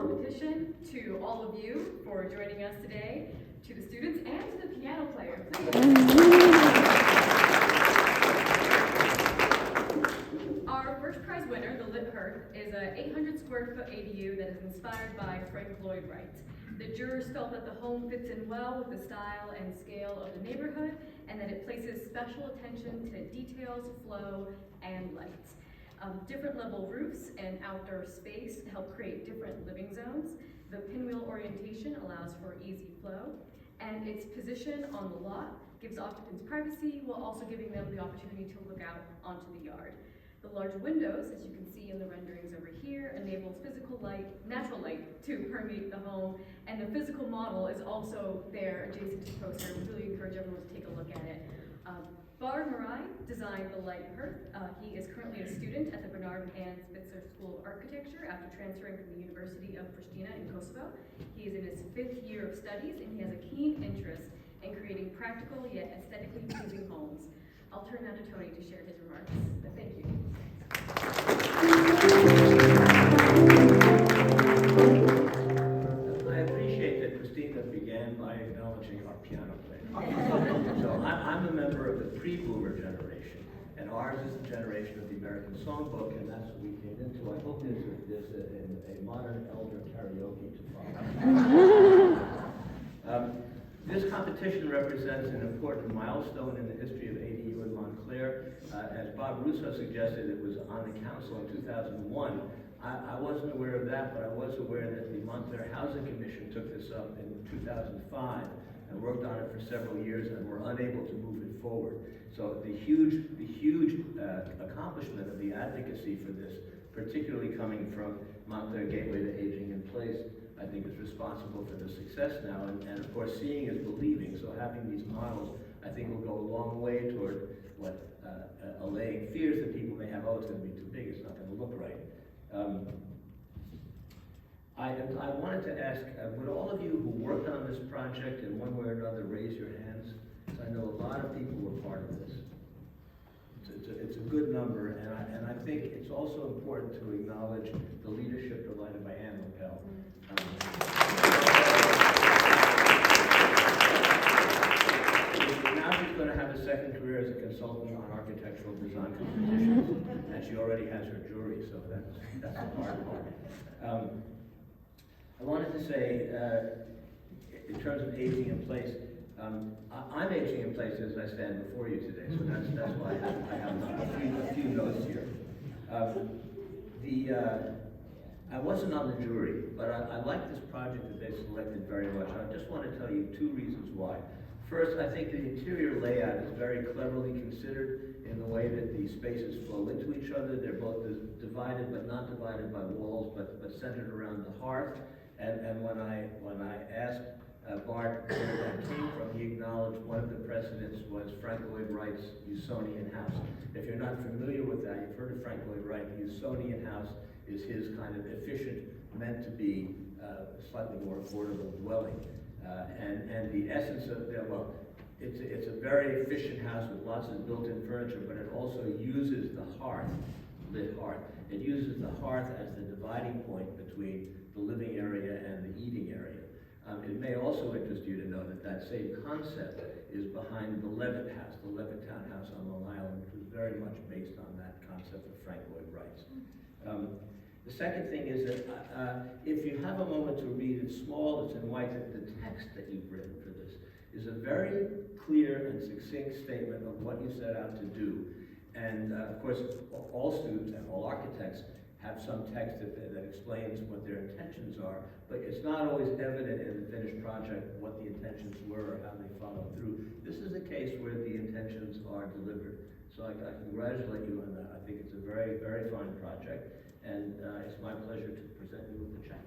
competition, to all of you for joining us today, to the students, and to the piano player. Our first prize winner, the Lit Hearth, is an 800 square foot ADU that is inspired by Frank Lloyd Wright. The jurors felt that the home fits in well with the style and scale of the neighborhood, and that it places special attention to details, flow, and light. Different level roofs and outdoor space help create different living zones. The pinwheel orientation allows for easy flow, and its position on the lot gives occupants privacy while also giving them the opportunity to look out onto the yard. The large windows, as you can see in the renderings over here, enables physical light, natural light, to permeate the home, and the physical model is also there adjacent to the poster. We really encourage everyone to take a look at it. Bardh Maraj designed the light hearth. He is currently a student at the Bernard and Spitzer School of Architecture after transferring from the University of Pristina in Kosovo. He is in his 5th year of studies, and he has a keen interest in creating practical yet aesthetically pleasing homes. I'll turn now to Tony to share his remarks. Thank you. I appreciate that Christina began by acknowledging our piano player. So I'm a member of the pre-boomer generation, and ours is the generation of the American Songbook, and that's what we came into. I hope there's a modern elder karaoke to follow. This competition represents an important milestone in the history of ADU in Montclair. As Bob Russo suggested, it was on the council in 2001. I wasn't aware of that, but I was aware that the Montclair Housing Commission took this up in 2005 and worked on it for several years and were unable to move it forward. So the huge accomplishment of the advocacy for this, particularly coming from Montclair Gateway to Aging in Place, I think is responsible for the success now. And of course, seeing is believing. So having these models, I think, will go a long way toward what allaying fears that people may have. Oh, it's going to be too big. It's not going to look right. I wanted to ask, would all of you who worked on this project in one way or another raise your hands? Because I know a lot of people were part of this. It's a good number, and I think it's also important to acknowledge the leadership provided by Anne Lapel. Now she's going to have a second career as a consultant on architectural design competitions, and she already has her jury, so that's the hard part. I wanted to say, in terms of aging in place, I'm aging in place as I stand before you today, so that's why I have a few notes here. I wasn't on the jury, but I like this project that they selected very much. I just want to tell you 2 reasons why. First, I think the interior layout is very cleverly considered in the way that the spaces flow into each other. They're both divided but not divided by walls, but centered around the hearth. And when I asked Bart where that came from, he acknowledged one of the precedents was Frank Lloyd Wright's Usonian house. If you're not familiar with that, you've heard of Frank Lloyd Wright. The Usonian house is his kind of efficient, meant to be slightly more affordable dwelling. And the essence of it's a very efficient house with lots of built-in furniture, but it also uses the hearth, lit hearth. It uses the hearth as the dividing point between the living area and the eating area. It may also interest you to know that same concept is behind the Levitt house, the Levitt townhouse on Long Island, which was very much based on that concept of Frank Lloyd Wright's. The second thing is that if you have a moment to read, it's small, it's in white, the text that you've written for this is a very clear and succinct statement of what you set out to do. And of course, all students and all architects have some text that explains what their intentions are, but it's not always evident in the finished project what the intentions were or how they followed through. This is a case where the intentions are delivered. So I congratulate you on that. I think it's a very, very fine project, and it's my pleasure to present you with the check.